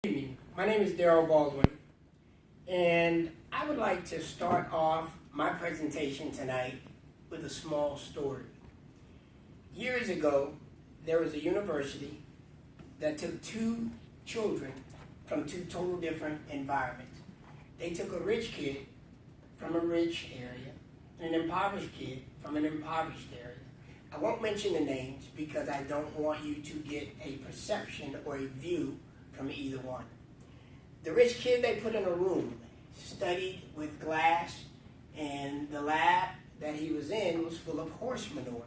Good evening. My name is Darrell Baldwin, and I would like to start off my presentation tonight with a small story. Years ago, there was a university that took two children from two total different environments. They took a rich kid from a rich area and an impoverished kid from an impoverished area. I won't mention the names because I don't want you to get a perception or a view from either one. The rich kid they put in a room, studied with glass, and the lab that he was in was full of horse manure.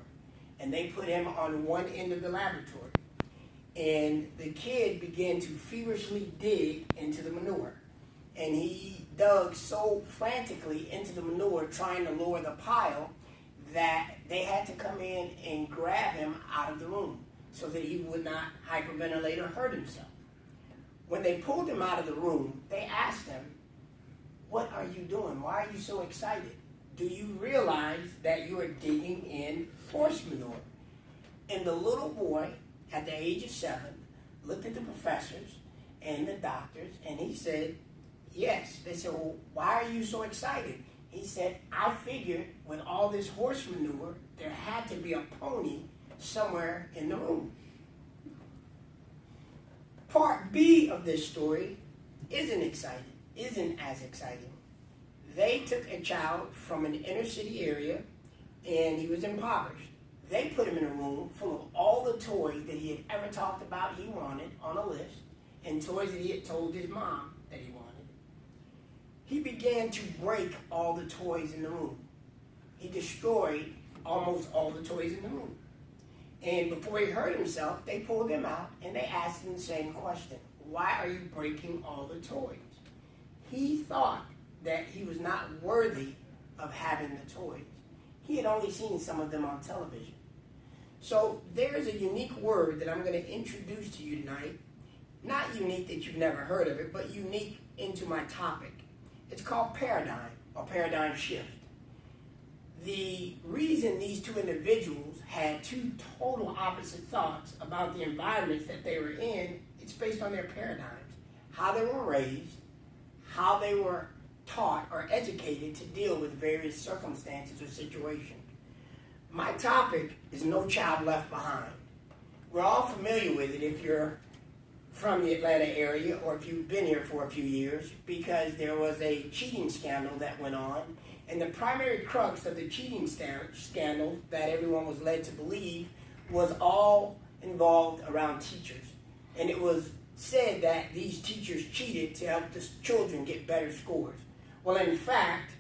And they put him on one end of the laboratory. And the kid began to feverishly dig into the manure. And he dug so frantically into the manure trying to lower the pile that they had to come in and grab him out of the room so that he would not hyperventilate or hurt himself. When they pulled him out of the room, they asked him, "What are you doing? Why are you so excited? Do you realize that you are digging in horse manure?" And the little boy, at the age of 7, looked at the professors and the doctors, and he said, yes. They said, "Well, why are you so excited?" He said, "I figured with all this horse manure, there had to be a pony somewhere in the room." Part B of this story isn't as exciting. They took a child from an inner city area, and he was impoverished. They put him in a room full of all the toys that he had ever talked about he wanted on a list, and toys that he had told his mom that he wanted. He began to break all the toys in the room. He destroyed almost all the toys in the room. And before he hurt himself, they pulled him out and they asked him the same question. Why are you breaking all the toys? He thought that he was not worthy of having the toys. He had only seen some of them on television. So there's a unique word that I'm going to introduce to you tonight. Not unique that you've never heard of it, but unique into my topic. It's called paradigm or paradigm shift. The reason these two individuals had two total opposite thoughts about the environments that they were in, it's based on their paradigms, how they were raised, how they were taught or educated to deal with various circumstances or situations. My topic is No Child Left Behind. We're all familiar with it if you're from the Atlanta area or if you've been here for a few years, because there was a cheating scandal that went on. And the primary crux of the cheating scandal that everyone was led to believe was all involved around teachers. And it was said that these teachers cheated to help the children get better scores. Well, in fact,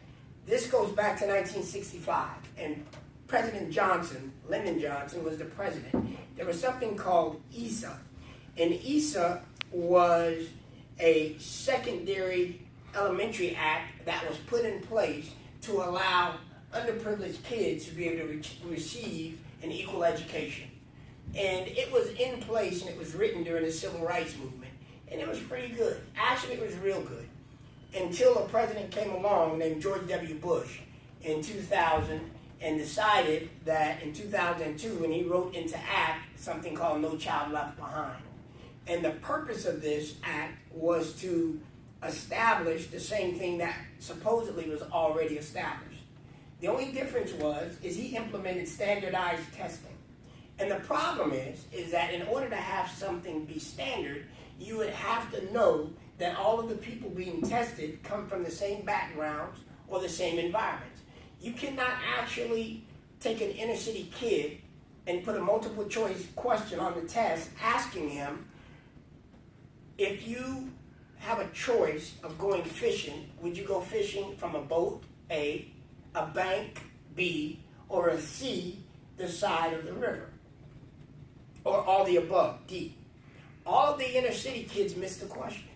this goes back to 1965. And President Johnson, Lyndon Johnson, was the president. There was something called ESA. And ESA was a secondary elementary act that was put in place to allow underprivileged kids to be able to receive an equal education. And it was in place and it was written during the Civil Rights Movement. And it was pretty good. Actually, it was real good. Until a president came along named George W. Bush in 2000 and decided that in 2002, when he wrote into act something called No Child Left Behind. And the purpose of this act was to establish the same thing that supposedly was already established. The only difference is he implemented standardized testing. And the problem is that in order to have something be standard, you would have to know that all of the people being tested come from the same backgrounds or the same environments. You cannot actually take an inner city kid and put a multiple choice question on the test asking him, if you have a choice of going fishing, would you go fishing from a boat, A, a bank, B, or a C, the side of the river? Or all the above, D. All of the inner city kids missed the question.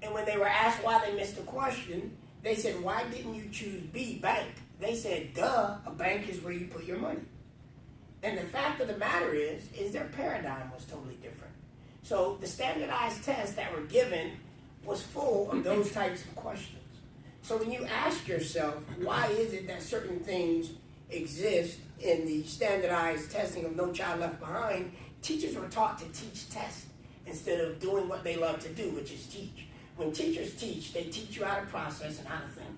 And when they were asked why they missed the question, they said, "Why didn't you choose B, bank?" They said, "Duh, a bank is where you put your money." And the fact of the matter is their paradigm was totally different. So the standardized tests that were given was full of those types of questions. So when you ask yourself, why is it that certain things exist in the standardized testing of No Child Left Behind, teachers were taught to teach tests. instead of doing what they love to do, which is teach. When teachers teach, they teach you how to process and how to think.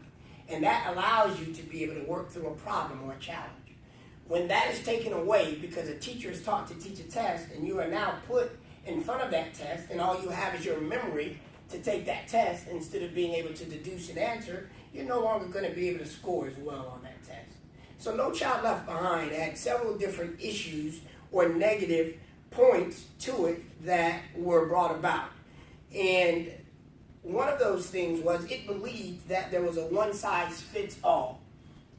And that allows you to be able to work through a problem or a challenge. When that is taken away because a teacher is taught to teach a test and you are now put in front of that test and all you have is your memory to take that test instead of being able to deduce an answer, you're no longer going to be able to score as well on that test. So No Child Left Behind had several different issues or negative points to it that were brought about. And one of those things was it believed that there was a one-size-fits-all.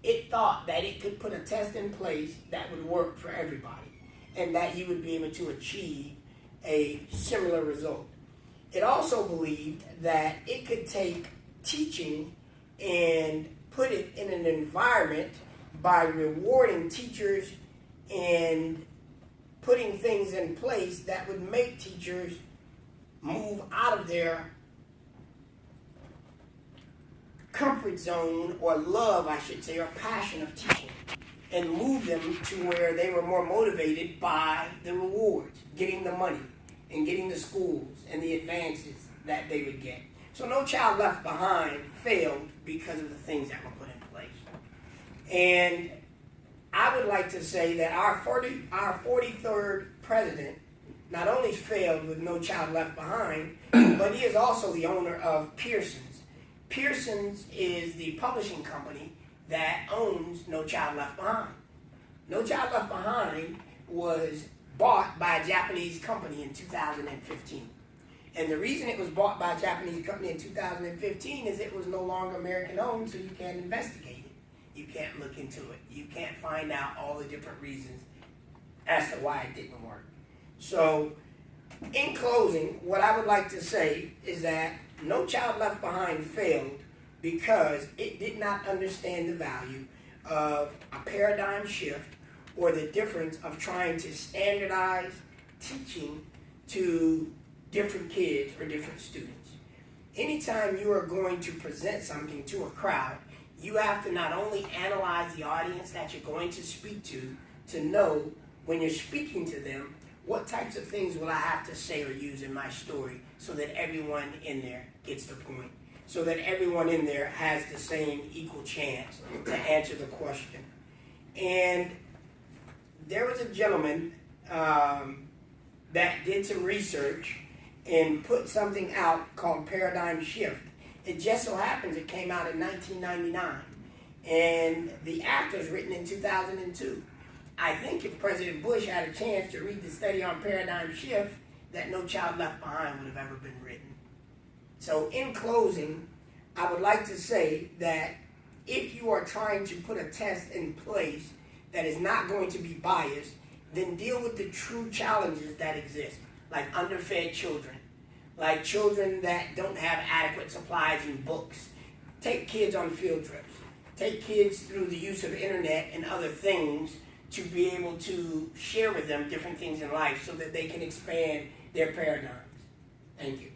It thought that it could put a test in place that would work for everybody and that you would be able to achieve a similar result. It also believed that it could take teaching and put it in an environment by rewarding teachers and putting things in place that would make teachers move out of their comfort zone or love, I should say, or passion of teaching and move them to where they were more motivated by the rewards, getting the money and getting the schools and the advances that they would get. So No Child Left Behind failed because of the things that were put in place. And I would like to say that our 43rd president not only failed with No Child Left Behind, but he is also the owner of Pearson's. Pearson's is the publishing company that owns No Child Left Behind. No Child Left Behind was bought by a Japanese company in 2015. And the reason it was bought by a Japanese company in 2015 is it was no longer American owned, so you can't investigate it. You can't look into it. You can't find out all the different reasons as to why it didn't work. So, in closing, what I would like to say is that No Child Left Behind failed because it did not understand the value of a paradigm shift or the difference of trying to standardize teaching to different kids or different students. Anytime you are going to present something to a crowd, you have to not only analyze the audience that you're going to speak to know when you're speaking to them, what types of things will I have to say or use in my story so that everyone in there gets the point, so that everyone in there has the same equal chance to answer the question. And there was a gentleman that did some research and put something out called Paradigm Shift. It just so happens it came out in 1999, and the act was written in 2002. I think if President Bush had a chance to read the study on Paradigm Shift, that No Child Left Behind would have ever been written. So in closing, I would like to say that if you are trying to put a test in place that is not going to be biased, then deal with the true challenges that exist, like underfed children, like children that don't have adequate supplies and books. Take kids on field trips. Take kids through the use of internet and other things to be able to share with them different things in life so that they can expand their paradigms. Thank you.